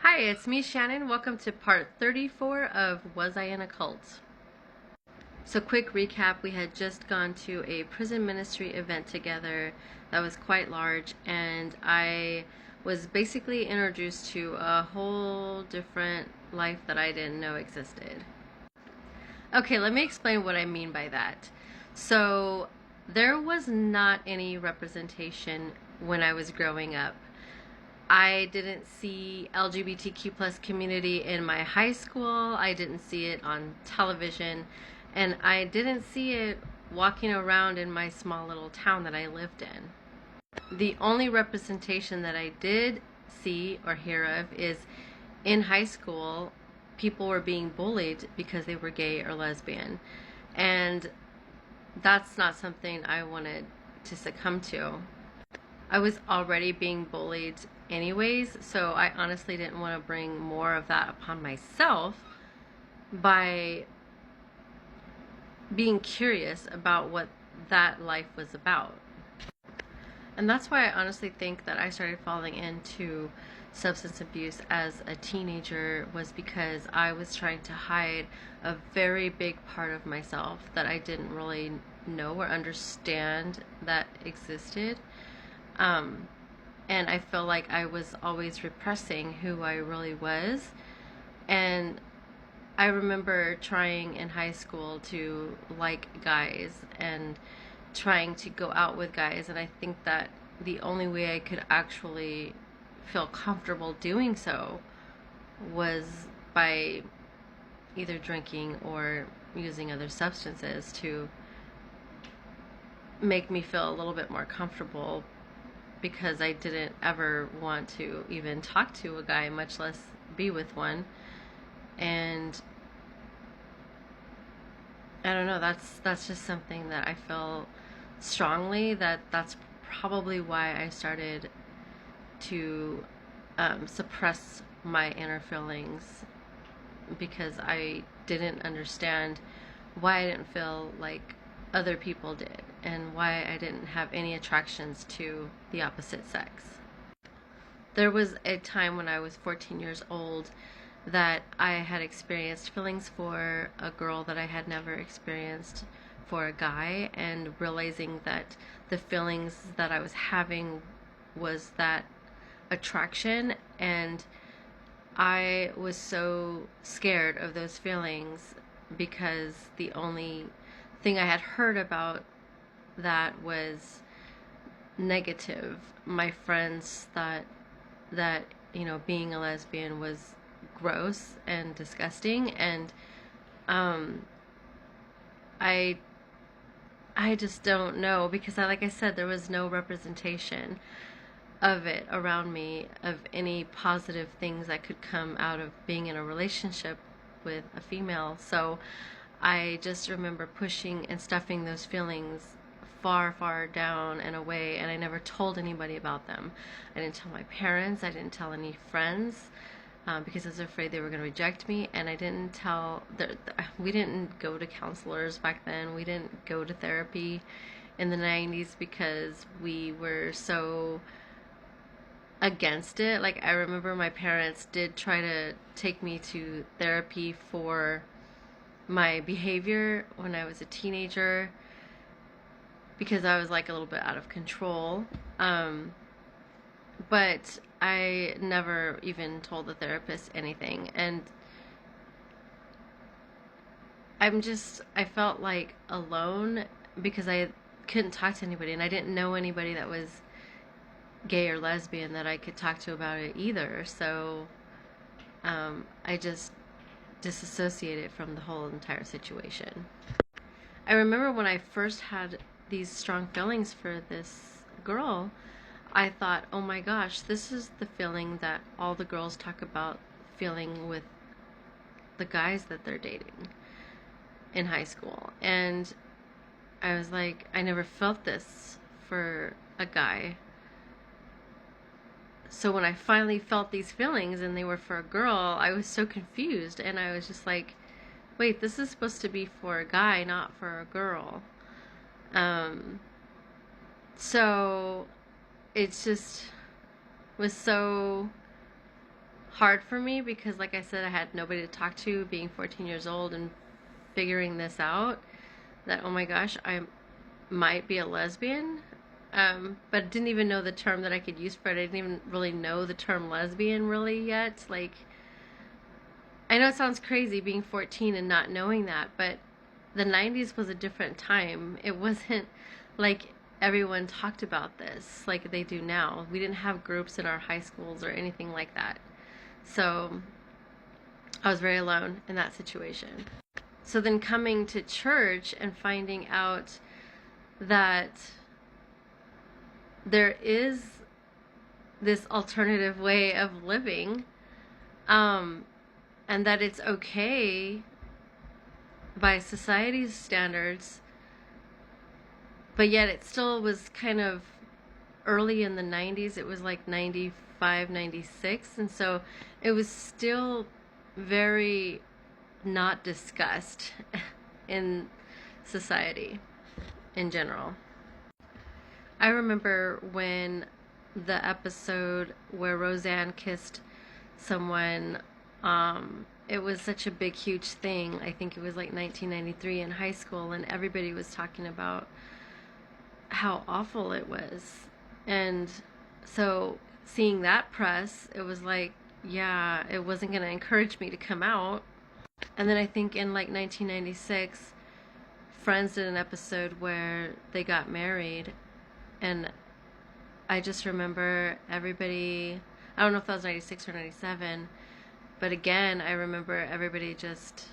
Hi, it's me, Shannon. Welcome to part 34 of Was I in a Cult? So, quick recap, we had just gone to a prison ministry event together that was quite large, and I was basically introduced to a whole different life that I didn't know existed. Okay, let me explain what I mean by that. So, there was not any representation when I was growing up. I didn't see LGBTQ plus community in my high school. I didn't see it on television. And I didn't see it walking around in my small little town that I lived in. The only representation that I did see or hear of is in high school, people were being bullied because they were gay or lesbian. And that's not something I wanted to succumb to. I was already being bullied anyways, so I honestly didn't want to bring more of that upon myself by being curious about what that life was about. And that's why I honestly think that I started falling into substance abuse as a teenager, was because I was trying to hide a very big part of myself that I didn't really know or understand that existed. And I feel like I was always repressing who I really was. And I remember trying in high school to like guys and trying to go out with guys, and I think that the only way I could actually feel comfortable doing so was by either drinking or using other substances to make me feel a little bit more comfortable, because I didn't ever want to even talk to a guy, much less be with one. And I don't know, that's just something that I feel strongly that that's probably why I started to suppress my inner feelings, because I didn't understand why I didn't feel like other people did and why I didn't have any attractions to the opposite sex. There was a time when I was 14 years old that I had experienced feelings for a girl that I had never experienced for a guy, and realizing that the feelings that I was having was that attraction, and I was so scared of those feelings because the only thing I had heard about that was negative. My friends thought that, being a lesbian was gross and disgusting, and um, I I just don't know, because like I said, there was no representation of it around me, of any positive things that could come out of being in a relationship with a female. So I just remember pushing and stuffing those feelings far, far down and away, and I never told anybody about them. I didn't tell my parents, I didn't tell any friends, because I was afraid they were going to reject me, and I didn't tell, we didn't go to counselors back then, we didn't go to therapy in the 90s because we were so against it. Like, I remember my parents did try to take me to therapy for my behavior when I was a teenager, because I was like a little bit out of control. But I never even told the therapist anything. And I felt like alone because I couldn't talk to anybody, and I didn't know anybody that was gay or lesbian that I could talk to about it either. So I just disassociated from the whole entire situation. I remember when I first had these strong feelings for this girl, I thought, oh my gosh, this is the feeling that all the girls talk about feeling with the guys that they're dating in high school. And I was like, I never felt this for a guy. So when I finally felt these feelings and they were for a girl, I was so confused, and I was just like, wait, this is supposed to be for a guy, not for a girl. So it just was so hard for me because, like I said, I had nobody to talk to, being 14 years old and figuring this out, that, oh my gosh, I might be a lesbian. But didn't even know the term that I could use for it. I didn't even really know the term lesbian really yet. Like, I know it sounds crazy being 14 and not knowing that, but the 90s was a different time. It wasn't like everyone talked about this like they do now. We didn't have groups in our high schools or anything like that. So I was very alone in that situation. So then coming to church and finding out that there is this alternative way of living, and that it's okay by society's standards, but yet it still was kind of early in the 90s. It was like 95, 96, and so it was still very not discussed in society in general. I remember when the episode where Roseanne kissed someone, it was such a big, huge thing. I think it was like 1993 in high school, and everybody was talking about how awful it was. And so seeing that press, it was like, yeah, it wasn't going to encourage me to come out. And then I think in like 1996, Friends did an episode where they got married, and I just remember everybody, I don't know if that was 96 or 97, but again, I remember everybody just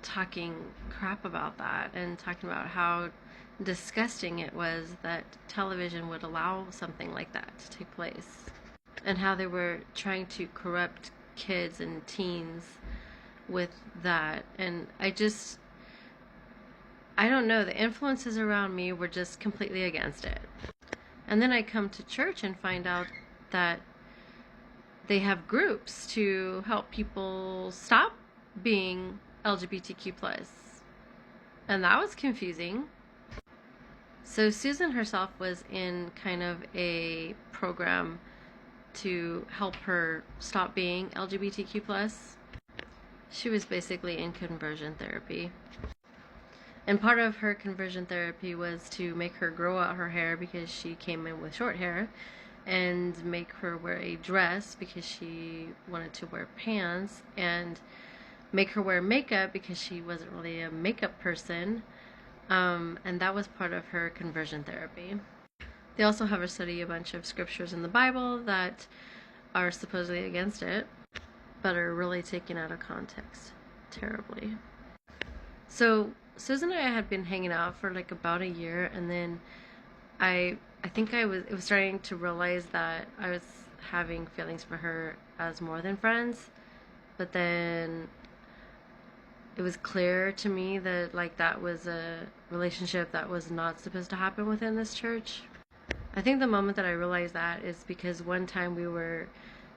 talking crap about that and talking about how disgusting it was that television would allow something like that to take place, and how they were trying to corrupt kids and teens with that. And I don't know, the influences around me were just completely against it. And then I come to church and find out that they have groups to help people stop being LGBTQ+. And that was confusing. So Susan herself was in kind of a program to help her stop being LGBTQ+. She was basically in conversion therapy. And part of her conversion therapy was to make her grow out her hair because she came in with short hair, and make her wear a dress because she wanted to wear pants, and make her wear makeup because she wasn't really a makeup person. And that was part of her conversion therapy. They also have her study a bunch of scriptures in the Bible that are supposedly against it, but are really taken out of context terribly. So Susan and I had been hanging out for like about a year, and then I think it was starting to realize that I was having feelings for her as more than friends. But then it was clear to me that like that was a relationship that was not supposed to happen within this church. I think the moment that I realized that is because one time we were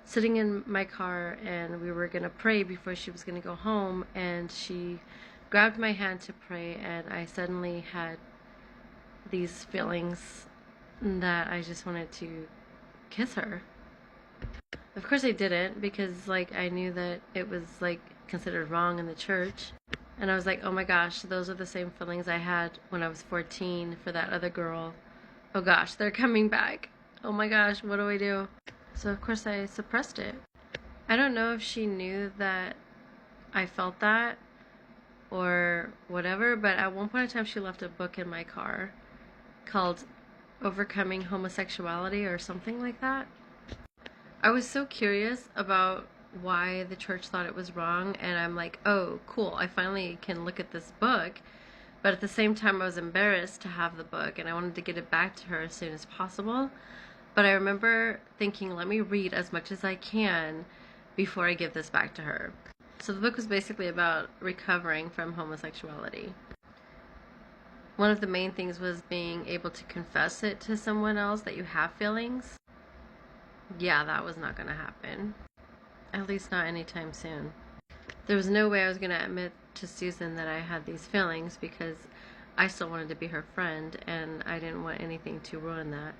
sitting in my car and we were going to pray before she was going to go home, and she grabbed my hand to pray, and I suddenly had these feelings that I just wanted to kiss her. Of course I didn't, because like I knew that it was like considered wrong in the church. And I was like, oh my gosh, those are the same feelings I had when I was 14 for that other girl. Oh gosh, they're coming back. Oh my gosh, what do I do? So of course I suppressed it. I don't know if she knew that I felt that or whatever, but at one point in time she left a book in my car called Overcoming Homosexuality or something like that. I was so curious about why the church thought it was wrong, and I'm like, oh cool, I finally can look at this book. But at the same time I was embarrassed to have the book, and I wanted to get it back to her as soon as possible. But I remember thinking, let me read as much as I can before I give this back to her. So the book was basically about recovering from homosexuality. One of the main things was being able to confess it to someone else that you have feelings. Yeah, that was not going to happen. At least not anytime soon. There was no way I was going to admit to Susan that I had these feelings, because I still wanted to be her friend and I didn't want anything to ruin that.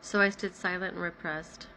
So I stood silent and repressed.